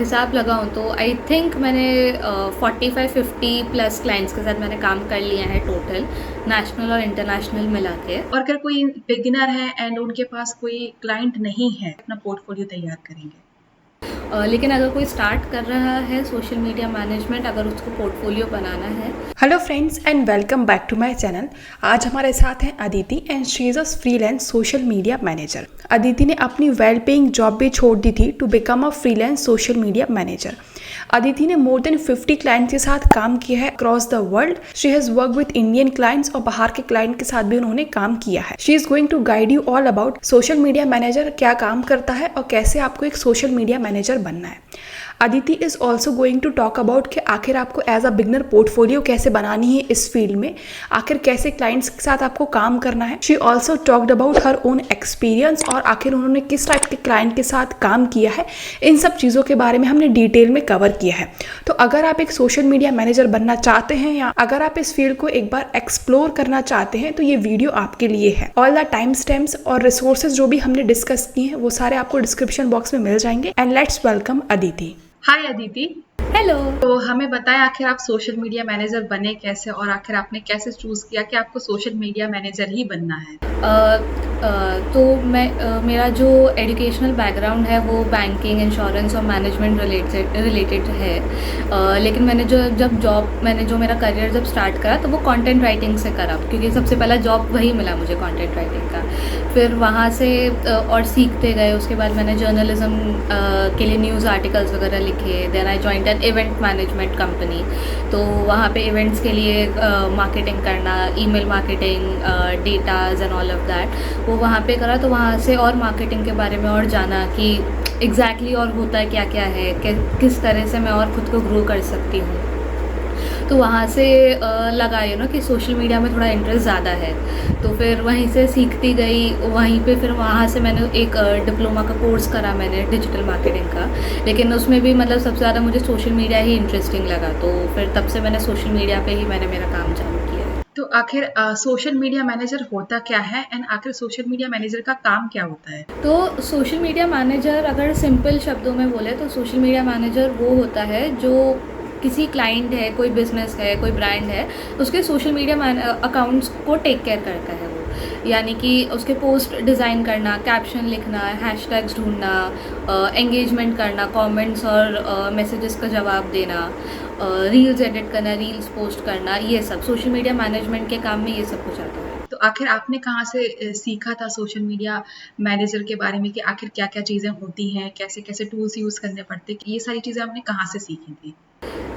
हिसाब लगाऊँ तो आई थिंक मैंने 45-50 प्लस क्लाइंट्स के साथ मैंने काम कर लिया है टोटल, नेशनल और इंटरनेशनल मिला के। और अगर कोई बिगिनर है एंड उनके पास कोई क्लाइंट नहीं है, अपना पोर्टफोलियो तैयार करेंगे? लेकिन अगर कोई स्टार्ट कर रहा है सोशल मीडिया मैनेजमेंट, अगर उसको पोर्टफोलियो बनाना है। Hello friends and welcome back to my channel. आज हमारे साथ हैं Aditi and she is a freelance social media manager. Aditi ने अपनी वेल पेइंग जॉब भी छोड़ दी थी to become a freelance social media manager. Aditi ने मोर देन 50 क्लाइंट्स के साथ काम किया है across the world. She has work with Indian clients और बाहर के क्लाइंट के साथ भी उन्होंने काम किया है। She is going to guide you all about social media manager क्या काम करता है और कैसे आपको एक सोशल मीडिया मैनेजर बनना है। Aditi is also going to talk about कि आखिर आपको एज अ बिगनर पोर्टफोलियो कैसे बनानी है इस फील्ड में, आखिर कैसे क्लाइंट्स के साथ आपको काम करना है। She also talked about her own experience और आखिर उन्होंने किस टाइप के क्लाइंट के साथ काम किया है। इन सब चीज़ों के बारे में हमने डिटेल में कवर किया है। तो अगर आप एक सोशल मीडिया मैनेजर बनना चाहते हैं या अगर आप इस फील्ड को एक बार एक्सप्लोर करना चाहते हैं तो ये वीडियो आपके लिए है। ऑल द टाइम स्टैम्प्स और रिसोर्सेज जो भी हमने डिस्कस किए हैं वो सारे आपको डिस्क्रिप्शन बॉक्स में मिल जाएंगे। And let's welcome Aditi. Hi Aditi. Hello. तो हमें बताएं आखिर आप सोशल मीडिया मैनेजर बने कैसे और आखिर आपने कैसे चूज किया कि आपको सोशल मीडिया मैनेजर ही बनना है? तो मेरा जो एजुकेशनल बैकग्राउंड है वो बैंकिंग, इंश्योरेंस और मैनेजमेंट रिलेटेड है। लेकिन मैंने जो मेरा करियर जब स्टार्ट करा तो वो कंटेंट राइटिंग से करा, क्योंकि सबसे पहला जॉब वही मिला मुझे कंटेंट राइटिंग का। फिर वहाँ से और सीखते गए। उसके बाद मैंने जर्नलिज्म के लिए न्यूज़ आर्टिकल्स वगैरह लिखे। Then I joined an event management company. तो वहाँ पे इवेंट्स के लिए मार्केटिंग करना, email marketing, datas and all of that वो वहाँ पे करा। तो वहाँ से और मार्केटिंग के बारे में और जाना कि एग्जैक्टली और होता क्या क्या है, किस तरह से मैं और ख़ुद को ग्रो कर सकती हूँ। तो वहाँ से लगा कि सोशल मीडिया में थोड़ा इंटरेस्ट ज़्यादा है। तो फिर वहीं से सीखती गई। वहीं पे फिर वहाँ से मैंने एक डिप्लोमा का कोर्स करा मैंने डिजिटल मार्केटिंग का। लेकिन उसमें भी मतलब सबसे ज़्यादा मुझे सोशल मीडिया ही इंटरेस्टिंग लगा। तो फिर तब से मैंने सोशल मीडिया पे ही मेरा काम चालू किया है। तो आखिर सोशल मीडिया मैनेजर होता क्या है एंड आखिर सोशल मीडिया मैनेजर का काम क्या होता है? तो सोशल मीडिया मैनेजर अगर सिंपल शब्दों में बोले तो सोशल मीडिया मैनेजर वो होता है जो किसी क्लाइंट है, कोई बिज़नेस है, कोई ब्रांड है, उसके सोशल मीडिया अकाउंट्स को टेक केयर करता है वो। यानी कि उसके पोस्ट डिज़ाइन करना, कैप्शन लिखना, हैशटैग्स ढूंढना, एंगेजमेंट करना, कमेंट्स और मैसेजेस का जवाब देना, रील्स एडिट करना, रील्स पोस्ट करना, ये सब सोशल मीडिया मैनेजमेंट के काम में ये सब कुछ आता है। तो आखिर आपने कहाँ से सीखा था सोशल मीडिया मैनेजर के बारे में कि आखिर क्या क्या चीज़ें होती हैं, कैसे कैसे टूल्स यूज़ करने पड़ते, ये सारी चीज़ें आपने कहाँ से सीखी थी?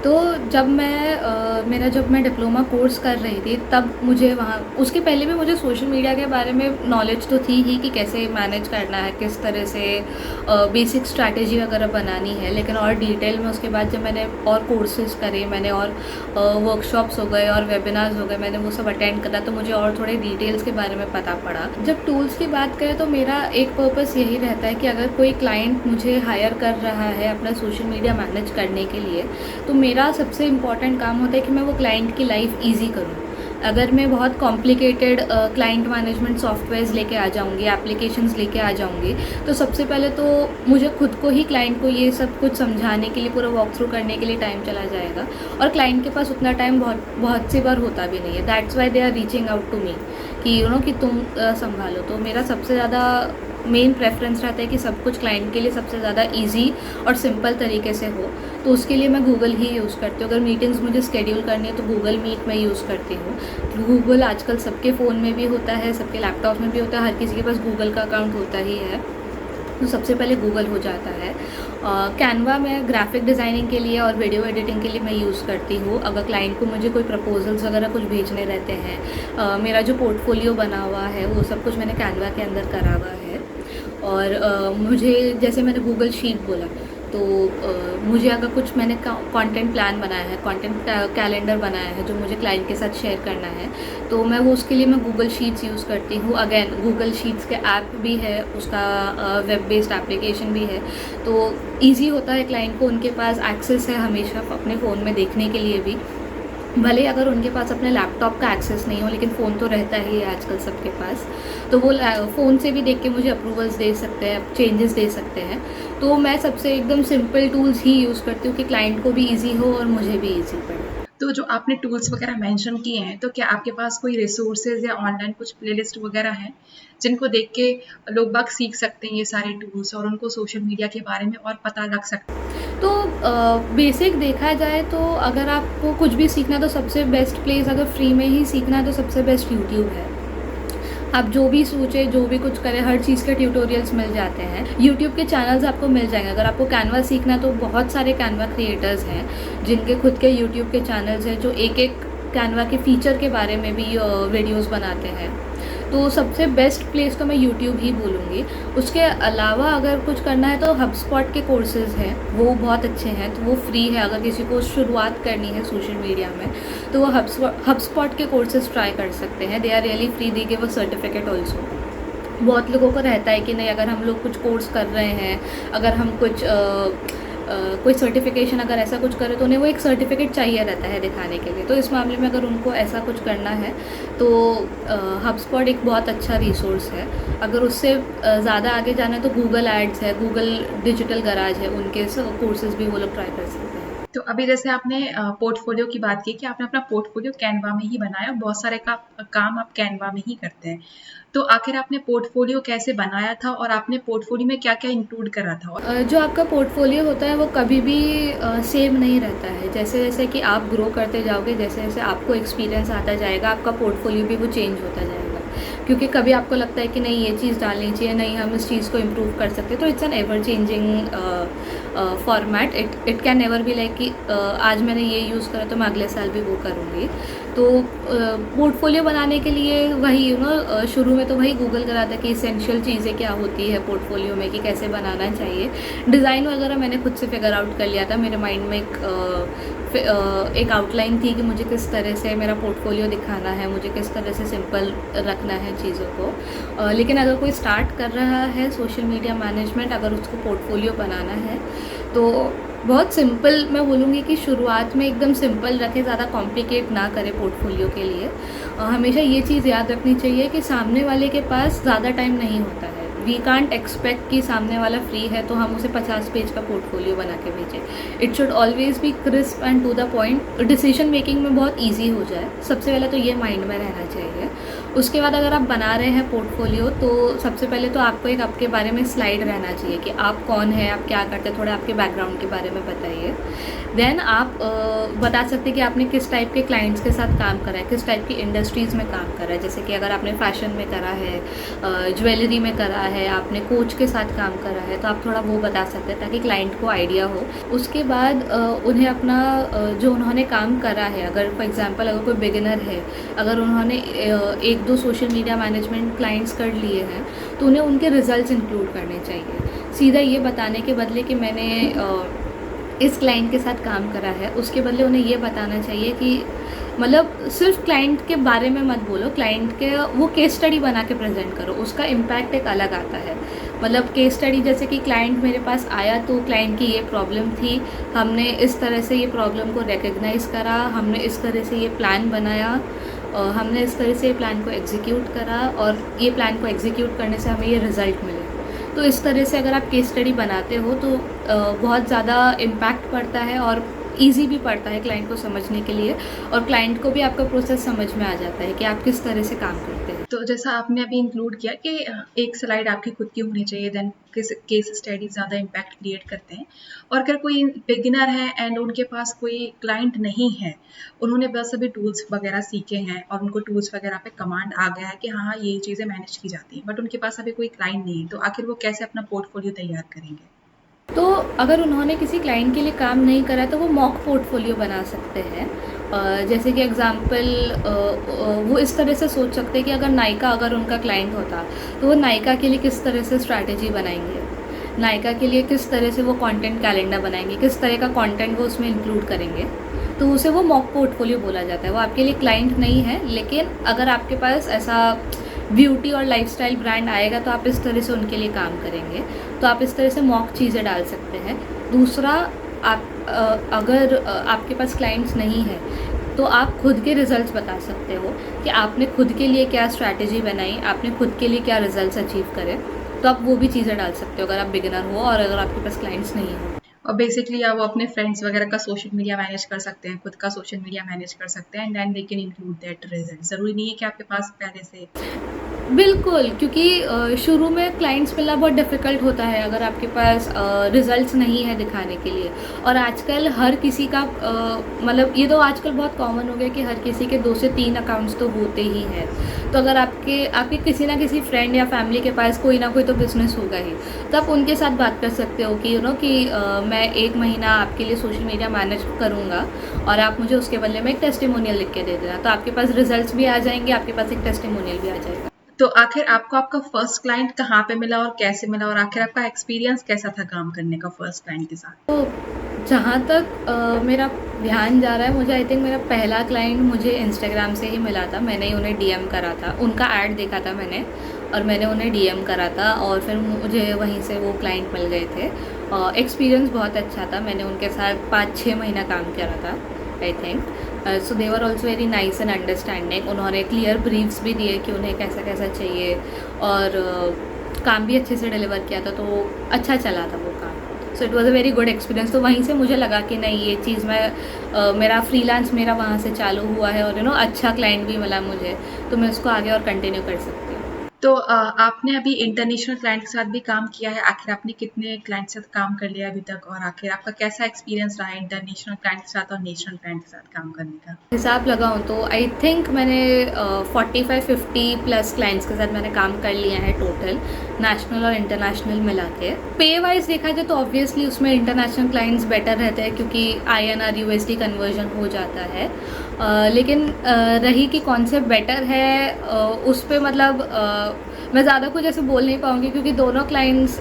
तो जब मैं डिप्लोमा कोर्स कर रही थी तब मुझे वहाँ, उसके पहले भी मुझे सोशल मीडिया के बारे में नॉलेज तो थी ही कि कैसे मैनेज करना है, किस तरह से बेसिक स्ट्रैटेजी वगैरह बनानी है। लेकिन और डिटेल में उसके बाद जब मैंने और कोर्सेज करे, मैंने और वर्कशॉप्स हो गए और वेबिनार्स हो गए, मैंने वो सब अटेंड करा, तो मुझे और थोड़े डिटेल्स के बारे में पता पड़ा। जब टूल्स की बात करें तो मेरा एक पर्पस यही रहता है कि अगर कोई क्लाइंट मुझे हायर कर रहा है अपना सोशल मीडिया मैनेज करने के लिए, तो मेरा सबसे इम्पॉर्टेंट काम होता है कि मैं वो क्लाइंट की लाइफ इजी करूँ। अगर मैं बहुत कॉम्प्लिकेटेड क्लाइंट मैनेजमेंट सॉफ्टवेयर्स लेके आ जाऊँगी, एप्लीकेशंस लेके आ जाऊँगी, तो सबसे पहले तो मुझे खुद को ही क्लाइंट को ये सब कुछ समझाने के लिए, पूरा वॉक थ्रू करने के लिए टाइम चला जाएगा। और क्लाइंट के पास उतना टाइम बहुत सी बार होता भी नहीं है। That's why they are reaching out to me कि कि तुम संभालो। तो मेरा सबसे ज़्यादा मेन प्रेफरेंस रहता है कि सब कुछ क्लाइंट के लिए सबसे ज़्यादा इजी और सिंपल तरीके से हो। तो उसके लिए मैं गूगल ही यूज़ करती हूँ। अगर मीटिंग्स मुझे स्केड्यूल करनी है तो गूगल मीट मैं यूज़ करती हूँ। गूगल आजकल सबके फ़ोन में भी होता है, सबके लैपटॉप में भी होता है, हर किसी के पास गूगल का अकाउंट होता ही है। तो सबसे पहले गूगल हो जाता है। कैनवा में ग्राफिक डिज़ाइनिंग के लिए और वीडियो एडिटिंग के लिए मैं यूज़ करती हूँ। अगर क्लाइंट को मुझे कोई प्रपोजल्स वगैरह कुछ भेजने रहते हैं, मेरा जो पोर्टफोलियो बना हुआ है वो सब कुछ मैंने कैनवा के अंदर करा हुआ है। और मुझे, जैसे मैंने गूगल शीट बोला, तो मुझे अगर कुछ मैंने कंटेंट प्लान बनाया है, कंटेंट कैलेंडर बनाया है जो मुझे क्लाइंट के साथ शेयर करना है, तो मैं वो उसके लिए मैं गूगल शीट्स यूज़ करती हूँ। अगेन गूगल शीट्स के ऐप भी है, उसका वेब बेस्ड एप्लीकेशन भी है। तो ईजी होता है क्लाइंट को, उनके पास एक्सेस है हमेशा अपने फ़ोन में देखने के लिए भी। भले ही अगर उनके पास अपने लैपटॉप का एक्सेस नहीं हो, लेकिन फ़ोन तो रहता ही है आजकल सबके पास, तो वो फ़ोन से भी देख के मुझे अप्रूवल्स दे सकते हैं, चेंजेस दे सकते हैं। तो मैं सबसे एकदम सिंपल टूल्स ही यूज़ करती हूँ कि क्लाइंट को भी ईजी हो और मुझे भी ईजी पड़े। तो जो आपने टूल्स वगैरह मेंशन किए हैं, तो क्या आपके पास कोई रिसोर्सेज या ऑनलाइन कुछ प्लेलिस्ट वगैरह हैं जिनको देख के लोग बाग सीख सकते हैं ये सारे टूल्स और उनको सोशल मीडिया के बारे में और पता लग सकता है? तो बेसिक देखा जाए तो अगर आपको कुछ भी सीखना है तो सबसे बेस्ट प्लेस, अगर फ्री में ही सीखना है तो सबसे बेस्ट यूट्यूब है। आप जो भी सोचें, जो भी कुछ करें, हर चीज़ के ट्यूटोरियल्स मिल जाते हैं। यूट्यूब के चैनल्स आपको मिल जाएंगे। अगर आपको कैनवा सीखना है तो बहुत सारे कैनवा क्रिएटर्स हैं जिनके खुद के यूट्यूब के चैनल्स हैं, जो एक एक कैनवा के फीचर के बारे में भी वीडियोस बनाते हैं। तो सबसे बेस्ट प्लेस तो मैं यूट्यूब ही बोलूँगी। उसके अलावा अगर कुछ करना है तो हबस्पॉट के कोर्सेज़ हैं, वो बहुत अच्छे हैं। तो वो फ्री है, अगर किसी को शुरुआत करनी है सोशल मीडिया में तो वो हबस्पॉट के कोर्सेज़ ट्राई कर सकते हैं। They are really free, they give a certificate also. बहुत लोगों को रहता है कि नहीं, अगर हम लोग कुछ कोर्स कर रहे हैं, अगर हम कुछ कोई सर्टिफिकेशन अगर ऐसा कुछ करे तो उन्हें वो एक सर्टिफिकेट चाहिए रहता है दिखाने के लिए। तो इस मामले में अगर उनको ऐसा कुछ करना है तो हबस्पॉट एक बहुत अच्छा रिसोर्स है। अगर उससे ज़्यादा आगे जाना है तो गूगल एड्स है, गूगल डिजिटल गराज है, उनके कोर्सेज़ भी वो लोग ट्राई कर सकते हैं। तो अभी जैसे आपने पोर्टफोलियो की बात की कि आपने अपना पोर्टफोलियो कैनवा में ही बनाया, बहुत सारे काम आप कैनवा में ही करते हैं। तो आखिर आपने पोर्टफोलियो कैसे बनाया था और आपने पोर्टफोलियो में क्या-क्या इंक्लूड करा था? जो आपका पोर्टफोलियो होता है वो कभी भी सेम नहीं रहता है। जैसे जैसे कि आप ग्रो करते जाओगे, जैसे जैसे आपको एक्सपीरियंस आता जाएगा, आपका पोर्टफोलियो भी वो चेंज होता जाएगा। क्योंकि कभी आपको लगता है कि नहीं ये चीज़ डालनी चाहिए, नहीं हम इस चीज़ को इम्प्रूव कर सकते हैं। तो it's an ever changing format. It can never be like कि आज मैंने ये यूज़ करा तो मैं अगले साल भी वो करूँगी। तो पोर्टफोलियो बनाने के लिए वही शुरू में तो वही गूगल कराता है कि इसेंशियल चीज़ें क्या होती है पोर्टफोलियो में, कि कैसे बनाना चाहिए। डिज़ाइन वगैरह मैंने खुद से फिगर आउट कर लिया था। मेरे माइंड में एक आउटलाइन थी कि मुझे किस तरह से मेरा पोर्टफोलियो दिखाना है, मुझे किस तरह से सिंपल रखना है चीज़ों को। लेकिन अगर कोई स्टार्ट कर रहा है सोशल मीडिया मैनेजमेंट, अगर उसको पोर्टफोलियो बनाना है तो बहुत सिंपल मैं बोलूँगी कि शुरुआत में एकदम सिंपल रखें, ज़्यादा कॉम्प्लिकेट ना करें पोर्टफोलियो के लिए। हमेशा ये चीज़ याद रखनी चाहिए कि सामने वाले के पास ज़्यादा टाइम नहीं होता है। वी कांट एक्सपेक्ट कि सामने वाला फ्री है तो हम उसे 50 पेज का पोर्टफोलियो बना के भेजें। It should always be crisp and to the point, decision making में बहुत ईजी हो जाए। सबसे पहले तो ये माइंड में रहना चाहिए। उसके बाद अगर आप बना रहे हैं पोर्टफोलियो तो सबसे पहले तो आपको एक आपके बारे में स्लाइड रहना चाहिए कि आप कौन हैं, आप क्या करते हैं, थोड़ा आपके बैकग्राउंड के बारे में बताइए। देन आप बता सकते हैं कि आपने किस टाइप के क्लाइंट्स के साथ काम करा है, किस टाइप की इंडस्ट्रीज़ में काम करा है। जैसे कि अगर आपने फैशन में करा है, ज्वेलरी में करा है, आपने कोच के साथ काम करा है, तो आप थोड़ा वो बता सकते हैं ताकि क्लाइंट को आइडिया हो। उसके बाद उन्हें अपना जो उन्होंने काम करा है, अगर फॉर एग्जांपल अगर कोई बिगिनर है, अगर उन्होंने एक दो सोशल मीडिया मैनेजमेंट क्लाइंट्स कर लिए हैं तो उन्हें उनके रिजल्ट्स इंक्लूड करने चाहिए। सीधा ये बताने के बदले कि मैंने इस क्लाइंट के साथ काम करा है, उसके बदले उन्हें ये बताना चाहिए कि मतलब सिर्फ क्लाइंट के बारे में मत बोलो, क्लाइंट के वो केस स्टडी बना के प्रेजेंट करो, उसका इम्पैक्ट एक अलग आता है। मतलब केस स्टडी जैसे कि क्लाइंट मेरे पास आया तो क्लाइंट की ये प्रॉब्लम थी, हमने इस तरह से ये प्रॉब्लम को रिकग्नाइज़ करा, हमने इस तरह से ये प्लान बनाया, हमने इस तरह से प्लान को एग्जीक्यूट करा और ये प्लान को एग्जीक्यूट करने से हमें ये रिज़ल्ट मिले। तो इस तरह से अगर आप केस स्टडी बनाते हो तो बहुत ज़्यादा इम्पैक्ट पड़ता है और ईजी भी पड़ता है क्लाइंट को समझने के लिए, और क्लाइंट को भी आपका प्रोसेस समझ में आ जाता है कि आप किस तरह से काम करते हैं। तो जैसा आपने अभी इंक्लूड किया कि एक स्लाइड आपकी खुद की होनी चाहिए, देन केस स्टडी ज़्यादा इम्पैक्ट क्रिएट करते हैं। और अगर कोई बिगिनर है एंड उनके पास कोई क्लाइंट नहीं है, उन्होंने बस अभी टूल्स वगैरह सीखे हैं और उनको टूल्स वगैरह पे कमांड आ गया है कि हाँ ये चीज़ें मैनेज की जाती हैं, बट उनके पास अभी कोई क्लाइंट नहीं है, तो आखिर वो कैसे अपना पोर्टफोलियो तैयार करेंगे? तो अगर उन्होंने किसी क्लाइंट के लिए काम नहीं करा तो वो मॉक पोर्टफोलियो बना सकते हैं। जैसे कि एग्जांपल वो इस तरह से सोच सकते हैं कि अगर नायका अगर उनका क्लाइंट होता तो वो नायका के लिए किस तरह से स्ट्रैटेजी बनाएंगे, नायका के लिए किस तरह से वो कंटेंट कैलेंडर बनाएंगे, किस तरह का कंटेंट वो उसमें इंक्लूड करेंगे, तो उसे वो मॉक पोर्टफोलियो बोला जाता है। वो आपके लिए क्लाइंट नहीं है, लेकिन अगर आपके पास ऐसा ब्यूटी और लाइफस्टाइल ब्रांड आएगा तो आप इस तरह से उनके लिए काम करेंगे। तो आप इस तरह से मॉक चीज़ें डाल सकते हैं। दूसरा, आप अगर आपके पास क्लाइंट्स नहीं है तो आप खुद के रिजल्ट्स बता सकते हो कि आपने खुद के लिए क्या स्ट्रैटेजी बनाई, आपने खुद के लिए क्या रिजल्ट्स अचीव करे। तो आप वो भी चीज़ें डाल सकते हो अगर आप बिगिनर हो और अगर आपके पास क्लाइंट्स नहीं हो। और बेसिकली आप वो अपने फ्रेंड्स वगैरह का सोशल मीडिया मैनेज कर सकते हैं, खुद का सोशल मीडिया मैनेज कर सकते हैं, and then they can include that result. ज़रूरी नहीं है कि आपके पास पहले से। बिल्कुल, क्योंकि शुरू में क्लाइंट्स मिलना बहुत डिफ़िकल्ट होता है अगर आपके पास रिज़ल्ट्स नहीं है दिखाने के लिए। और आजकल हर किसी का मतलब ये तो आजकल बहुत कॉमन हो गया कि हर किसी के 2 से 3 अकाउंट्स तो होते ही हैं। तो अगर आपके आपके किसी ना किसी फ्रेंड या फैमिली के पास कोई ना कोई तो बिज़नेस होगा ही, तो आप उनके साथ बात कर सकते हो कि कि मैं 1 महीना आपके लिए सोशल मीडिया मैनेज करूँगा और आप मुझे उसके बदले में एक टेस्टिमोनियल लिख के दे देना। तो आपके पास रिज़ल्ट्स भी आ जाएँगे, आपके पास एक टेस्टिमोनियल भी आ जाएगा। तो आखिर आपको आपका फर्स्ट क्लाइंट कहाँ पे मिला और कैसे मिला, और आखिर आपका एक्सपीरियंस कैसा था काम करने का फर्स्ट क्लाइंट के साथ? तो जहाँ तक मेरा ध्यान जा रहा है, मुझे आई थिंक मेरा पहला क्लाइंट मुझे इंस्टाग्राम से ही मिला था। मैंने ही उन्हें डीएम करा था, उनका ऐड देखा था मैंने और मैंने उन्हें डीएम करा था और फिर मुझे वहीं से वो क्लाइंट मिल गए थे। एक्सपीरियंस बहुत अच्छा था, मैंने उनके साथ 5-6 महीना काम करा था I think. So they were also very nice and understanding. उन्होंने क्लियर ब्रीफ्स भी दिए कि उन्हें कैसा कैसा चाहिए और काम भी अच्छे से डिलीवर किया था, तो अच्छा चला था वो काम। So it was a very good experience. तो वहीं से मुझे लगा कि नहीं, ये चीज़ मैं मेरा फ्रीलांस मेरा वहाँ से चालू हुआ है और अच्छा क्लाइंट भी मिला मुझे, तो मैं उसको आगे और कंटिन्यू कर सकती हूँ। तो आपने अभी इंटरनेशनल क्लाइंट के साथ भी काम किया है। आखिर आपने कितने क्लाइंट के साथ काम कर लिया अभी तक, और आखिर आपका कैसा एक्सपीरियंस रहा इंटरनेशनल क्लाइंट के साथ और नेशनल क्लाइंट के साथ काम करने का? हिसाब लगाऊं तो आई थिंक मैंने 45-50 प्लस क्लाइंट्स के साथ मैंने काम कर लिया है टोटल, नेशनल और इंटरनेशनल मिला के। पे वाइज देखा जाए तो ऑब्वियसली उसमें इंटरनेशनल क्लाइंट्स बेटर रहते हैं क्योंकि INR USD कन्वर्जन हो जाता है। लेकिन रही कि कौन से बेटर है, उस पर मतलब मैं ज़्यादा कुछ ऐसे बोल नहीं पाऊँगी क्योंकि दोनों क्लाइंट्स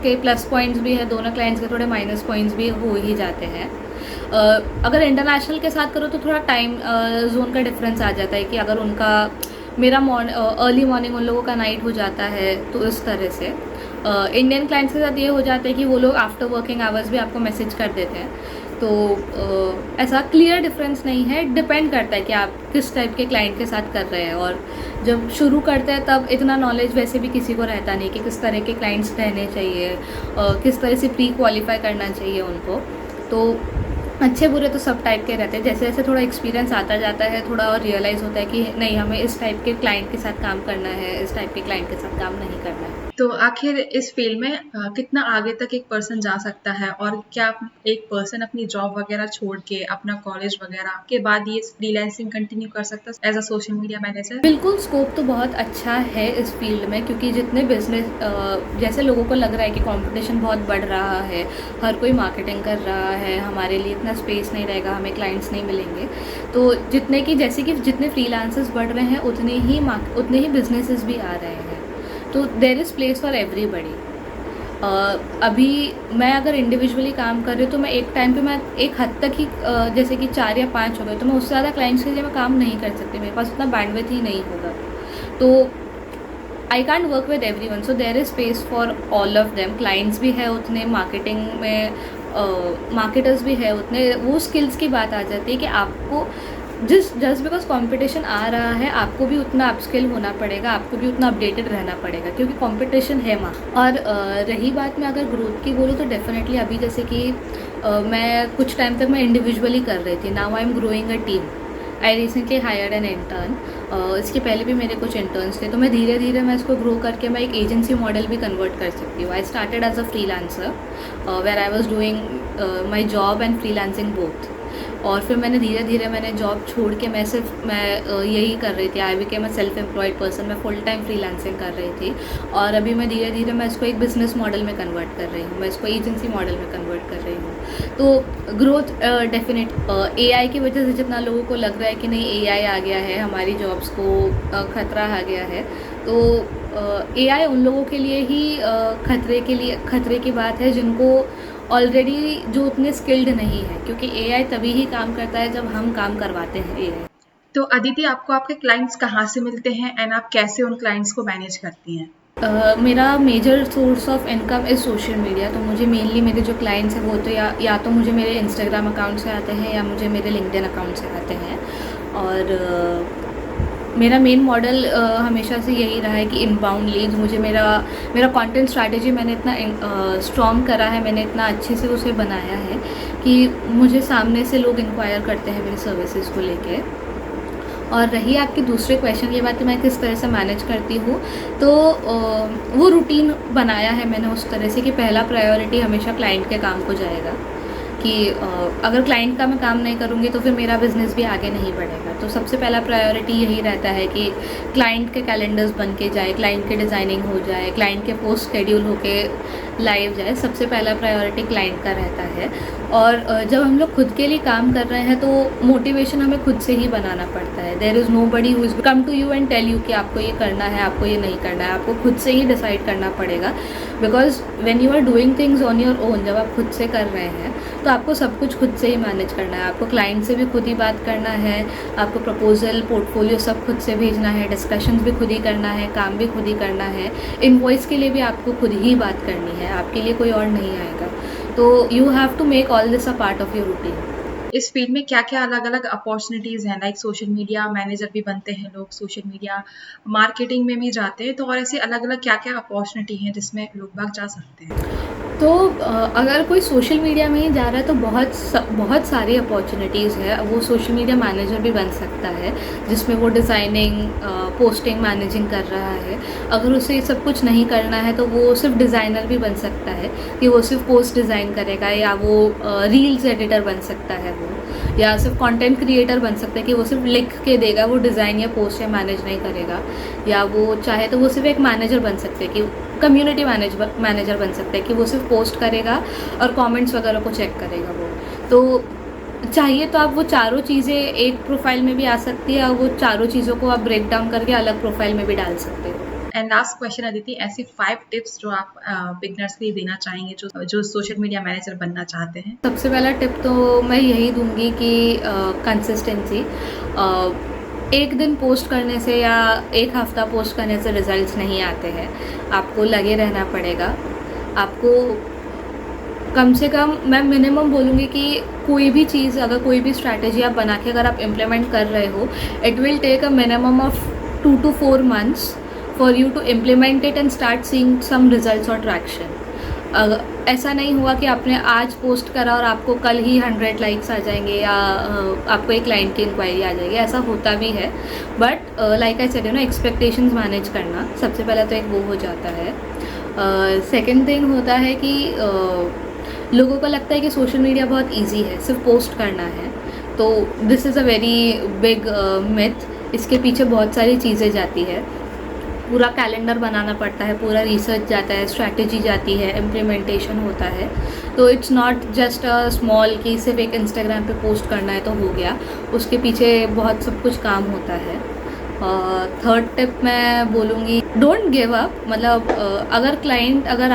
के प्लस पॉइंट्स भी हैं, दोनों क्लाइंट्स के थोड़े माइनस पॉइंट्स भी हो ही जाते हैं। अगर इंटरनेशनल के साथ करो तो थोड़ा टाइम जोन का डिफरेंस आ जाता है कि अगर उनका मेरा अर्ली मॉर्निंग उन लोगों का नाइट हो जाता है, तो इस तरह से इंडियन क्लाइंट्स के साथ ये हो जाता है कि वो लोग आफ्टर वर्किंग आवर्स भी आपको मैसेज कर देते हैं। तो ऐसा क्लियर डिफरेंस नहीं है, डिपेंड करता है कि आप किस टाइप के क्लाइंट के साथ कर रहे हैं। और जब शुरू करते हैं तब इतना नॉलेज वैसे भी किसी को रहता नहीं कि किस तरह के क्लाइंट्स रहने चाहिए, किस तरह से प्री क्वालिफाई करना चाहिए उनको। तो अच्छे बुरे तो सब टाइप के रहते हैं। जैसे जैसे थोड़ा एक्सपीरियंस आता जाता है, थोड़ा और रियलाइज़ होता है कि नहीं, हमें इस टाइप के क्लाइंट के साथ काम करना है, इस टाइप के क्लाइंट के साथ काम नहीं करना है। तो आखिर इस फील्ड में कितना आगे तक एक पर्सन जा सकता है, और क्या एक पर्सन अपनी जॉब वगैरह छोड़ के अपना कॉलेज वगैरह के बाद ये फ्रीलांसिंग कंटिन्यू कर सकता है as a social media manager? बिल्कुल, स्कोप तो बहुत अच्छा है इस फील्ड में क्योंकि जितने बिजनेस जैसे लोगों को लग रहा है कि कंपटीशन बहुत बढ़ रहा है, हर कोई मार्केटिंग कर रहा है, हमारे लिए इतना स्पेस नहीं रहेगा, हमें क्लाइंट्स नहीं मिलेंगे। तो जैसे कि जितने फ्रीलांसर्स बढ़ रहे हैं उतने ही बिजनेसेस भी आ रहे हैं। तो there is place for everybody. अभी मैं अगर इंडिविजुअली काम कर रही हूँ तो मैं एक टाइम पे मैं एक हद तक ही जैसे कि 4 या 5 हो गए तो मैं उससे ज़्यादा क्लाइंट्स के लिए मैं काम नहीं कर सकती, मेरे पास उतना बैंडविड्थ ही नहीं होगा। तो I can't work with everyone, so there is space for all of them. Clients भी है उतने, मार्केटिंग में मार्केटर्स भी है उतने। वो स्किल्स की बात आ जाती है कि आपको जस्ट बिकॉज कंपटीशन आ रहा है, आपको भी उतना अपस्किल होना पड़ेगा, आपको भी उतना अपडेटेड रहना पड़ेगा क्योंकि कंपटीशन है वहाँ। और रही बात मैं अगर ग्रोथ की बोलूँ तो डेफिनेटली अभी जैसे कि मैं कुछ टाइम तक मैं इंडिविजुअली कर रही थी, now I am growing a team. I recently hired an intern. इसके पहले भी मेरे कुछ इंटर्न्स थे, तो मैं धीरे धीरे मैं इसको ग्रो करके मैं एक एजेंसी मॉडल भी कन्वर्ट कर सकती हूँ। I started as a freelancer where I was doing my job and freelancing both. और फिर मैंने धीरे धीरे मैंने जॉब छोड़ के मैं यही कर रही थी। I became a self employed person, मैं फुल टाइम फ्रीलांसिंग कर रही थी। और अभी मैं धीरे धीरे मैं इसको एक बिज़नेस मॉडल में कन्वर्ट कर रही हूँ, मैं इसको एजेंसी मॉडल में कन्वर्ट कर रही हूँ। तो ग्रोथ डेफिनेट AI की वजह से जितना लोगों को लग रहा है कि नहीं AI आ गया है, हमारी जॉब्स को खतरा आ गया है, तो AI उन लोगों के लिए ही खतरे की बात है जिनको ऑलरेडी जो उतने स्किल्ड नहीं है, क्योंकि AI तभी ही काम करता है जब हम काम करवाते हैं AI। तो अदिति, आपको आपके क्लाइंट्स कहाँ से मिलते हैं एंड आप कैसे उन क्लाइंट्स को मैनेज करती हैं? मेरा major source of income is social media. तो मुझे मेनली मेरे जो क्लाइंट्स हैं वो तो या तो मुझे मेरे इंस्टाग्राम अकाउंट से आते हैं या मुझे मेरे लिंक्डइन अकाउंट से आते हैं। और मेरा मेन मॉडल हमेशा से यही रहा है कि इनबाउंड लीड्स, मुझे मेरा कंटेंट स्ट्रैटेजी मैंने इतना स्ट्रॉन्ग करा है, मैंने इतना अच्छे से उसे बनाया है कि मुझे सामने से लोग इंक्वायर करते हैं मेरी सर्विसेज को लेके। और रही आपकी दूसरे क्वेश्चन की बात कि मैं किस तरह से मैनेज करती हूँ, तो वो रूटीन बनाया है मैंने उस तरह से कि पहला प्रायोरिटी हमेशा क्लाइंट के काम को जाएगा कि अगर क्लाइंट का मैं काम नहीं करूँगी तो फिर मेरा बिज़नेस भी आगे नहीं बढ़ेगा। तो सबसे पहला प्रायोरिटी यही रहता है कि क्लाइंट के कैलेंडर्स बन के जाए, क्लाइंट के डिज़ाइनिंग हो जाए, क्लाइंट के पोस्ट शेड्यूल होके लाइव जाए। सबसे पहला प्रायोरिटी क्लाइंट का रहता है। और जब हम लोग खुद के लिए काम कर रहे हैं तो मोटिवेशन हमें खुद से ही बनाना पड़ता है। There is nobody who is come to you and tell you कि आपको ये करना है, आपको ये नहीं करना है। आपको खुद से ही डिसाइड करना पड़ेगा, because when you are doing things on your own, जब आप खुद से कर रहे हैं तो आपको सब कुछ खुद से ही मैनेज करना है। आपको क्लाइंट से भी खुद ही बात करना है, आपको प्रपोजल, पोर्टफोलियो सब खुद से भेजना है, डिस्कशंस भी खुद ही करना है, काम भी खुद ही करना है, इनवॉइस के लिए भी आपको खुद ही बात करनी है, आपके लिए कोई और नहीं आएगा। तो you have to make all this a part of your routine. इस फील्ड में क्या क्या अलग अलग अपॉर्चुनिटीज हैं, लाइक सोशल मीडिया मैनेजर भी बनते हैं लोग, सोशल मीडिया मार्केटिंग में भी जाते हैं, तो और ऐसे अलग अलग क्या क्या अपॉर्चुनिटी हैं जिसमें लोग बाग जा सकते हैं? तो अगर कोई सोशल मीडिया में ही जा रहा है तो बहुत सारी अपॉर्चुनिटीज़ है। वो सोशल मीडिया मैनेजर भी बन सकता है जिसमें वो डिज़ाइनिंग, पोस्टिंग, मैनेजिंग कर रहा है। अगर उसे ये सब कुछ नहीं करना है तो वो सिर्फ डिज़ाइनर भी बन सकता है कि वो सिर्फ पोस्ट डिज़ाइन करेगा, या वो रील्स एडिटर बन सकता है वो, या सिर्फ कंटेंट क्रिएटर बन सकता है कि वो सिर्फ लिख के देगा, वो डिज़ाइन या पोस्ट या मैनेज नहीं करेगा। या वो चाहे तो वो सिर्फ एक मैनेजर बन सकते हैं कि कम्युनिटी मैनेजर बन सकते हैं कि वो सिर्फ पोस्ट करेगा और कमेंट्स वगैरह को चेक करेगा। वो तो चाहिए तो आप वो चारों चीज़ें एक प्रोफाइल में भी आ सकती है और वो चारों चीज़ों को आप ब्रेक डाउन करके अलग प्रोफाइल में भी डाल सकते हो। एंड लास्ट क्वेश्चन अदिति, ऐसी 5 टिप्स जो आप बिगनर्स के लिए देना चाहेंगे जो सोशल मीडिया मैनेजर बनना चाहते हैं? सबसे पहला टिप तो मैं यही दूंगी कि कंसिस्टेंसी। एक दिन पोस्ट करने से या एक हफ्ता पोस्ट करने से रिजल्ट्स नहीं आते हैं, आपको लगे रहना पड़ेगा। आपको कम से कम, मैं मिनिमम बोलूँगी कि कोई भी चीज़, अगर कोई भी स्ट्रैटेजी आप बना के अगर आप इम्प्लीमेंट कर रहे हो, it will take a minimum of 2 to 4 months for you to implement it and start seeing some results और ट्रैक्शन। ऐसा नहीं हुआ कि आपने आज पोस्ट करा और आपको कल ही 100 लाइक्स आ जाएंगे या आपको एक क्लाइंट की इंक्वायरी आ जाएगी। ऐसा होता भी है, but like I said, you know, expectations manage करना सबसे पहले तो एक वो हो जाता है। सेकंड थिंग होता है कि लोगों को लगता है कि सोशल मीडिया बहुत इजी है, सिर्फ पोस्ट करना है। तो this is a very big myth. इसके पीछे बहुत सारी चीज़ें जाती है, पूरा कैलेंडर बनाना पड़ता है, पूरा रिसर्च जाता है, स्ट्रैटेजी जाती है, इम्प्लीमेंटेशन होता है। तो it's not just a small कि सिर्फ एक इंस्टाग्राम पे पोस्ट करना है तो हो गया, उसके पीछे बहुत सब कुछ काम होता है। थर्ड टिप मैं बोलूँगी, डोंट गिव अप। मतलब अगर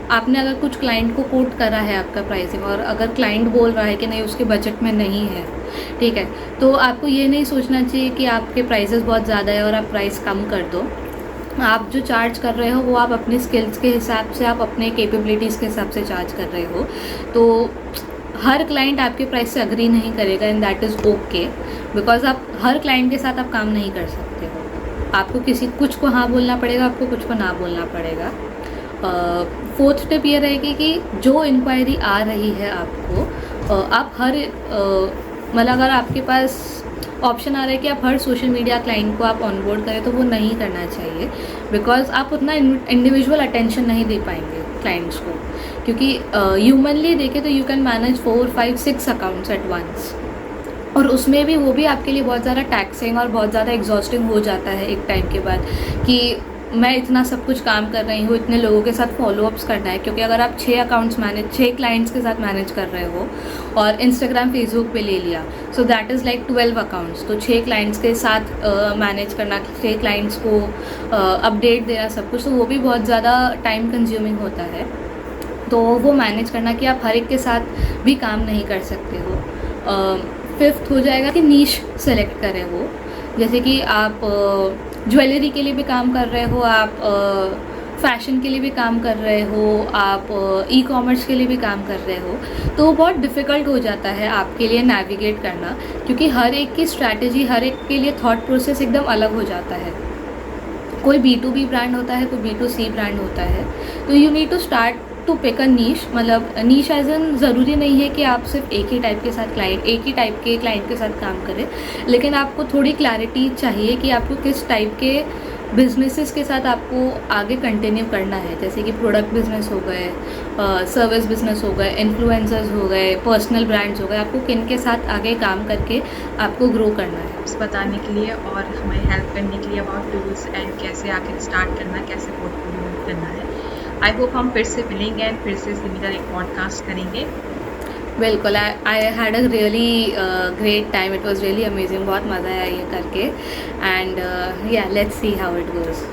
आपने अगर कुछ क्लाइंट को कोट करा है आपका प्राइसिंग, और अगर क्लाइंट बोल रहा है कि नहीं उसके बजट में नहीं है, ठीक है, तो आपको ये नहीं सोचना चाहिए कि आपके प्राइसेस बहुत ज़्यादा है और आप प्राइस कम कर दो। आप जो चार्ज कर रहे हो वो आप अपनी स्किल्स के हिसाब से, आप अपने कैपेबिलिटीज़ के हिसाब से चार्ज कर रहे हो। तो हर क्लाइंट आपके प्राइस से अग्री नहीं करेगा and that is okay, because आप हर क्लाइंट के साथ आप काम नहीं कर सकते हो। आपको कुछ को हाँ बोलना पड़ेगा, आपको कुछ को ना बोलना पड़ेगा। फोर्थ टिप ये रहेगी कि जो इंक्वायरी आ रही है आपको, आप हर मतलब अगर आपके पास ऑप्शन आ रहा है कि आप हर सोशल मीडिया क्लाइंट को आप ऑनबोर्ड करें तो वो नहीं करना चाहिए, बिकॉज आप उतना इंडिविजुअल अटेंशन नहीं दे पाएंगे क्लाइंट्स को। क्योंकि ह्यूमनली देखें तो you can manage 4, 5, 6 accounts at once, और उसमें भी वो भी आपके लिए बहुत ज़्यादा टैक्सिंग और बहुत ज़्यादा एग्जॉस्टिंग हो जाता है एक टाइम के बाद कि मैं इतना सब कुछ काम कर रही हूँ, इतने लोगों के साथ फॉलोअप्स करना है। क्योंकि अगर आप 6 क्लाइंट्स के साथ मैनेज कर रहे हो और इंस्टाग्राम, फेसबुक पे ले लिया, so that is like 12 accounts. तो 6 क्लाइंट्स के साथ मैनेज करना, 6 क्लाइंट्स को अपडेट देना, सब कुछ, तो वो भी बहुत ज़्यादा टाइम कंज्यूमिंग होता है। तो वो मैनेज करना कि आप हर एक के साथ भी काम नहीं कर सकते हो। फिफ्थ हो जाएगा कि नीश सेलेक्ट करें वो, जैसे कि आप ज्वेलरी के लिए भी काम कर रहे हो आप, फैशन के लिए भी काम कर रहे हो आप, ई कॉमर्स के लिए भी काम कर रहे हो, तो बहुत डिफ़िकल्ट हो जाता है आपके लिए नेविगेट करना, क्योंकि हर एक की स्ट्रैटेजी, हर एक के लिए थॉट प्रोसेस एकदम अलग हो जाता है। कोई B2B ब्रांड होता है, कोई B2C ब्रांड होता है, तो you need to start to pick a niche. मतलब नीश एज एन ज़रूरी नहीं है कि आप सिर्फ एक ही टाइप के क्लाइंट के साथ काम करें, लेकिन आपको थोड़ी क्लैरिटी चाहिए कि आपको किस टाइप के बिजनेसेस के साथ आपको आगे कंटिन्यू करना है। जैसे कि प्रोडक्ट बिजनेस हो गए, सर्विस बिजनेस हो गए, इन्फ्लुएंसर्स हो गए, पर्सनल ब्रांड्स हो गए, आपको किन के साथ आगे काम करके आपको ग्रो करना है। टिप्स बताने के लिए और हमें हेल्प करने के लिए अबाउट टूल्स एंड कैसे आखिर स्टार्ट करना है, कैसे पोर्टफोलियो करना है। आई होप हम फिर से मिलेंगे एंड फिर से सिमिलर एक पॉडकास्ट करेंगे। बिल्कुल, I had a really great time, it was really amazing, बहुत मज़ा आया ये करके, एंड या let's see how it goes.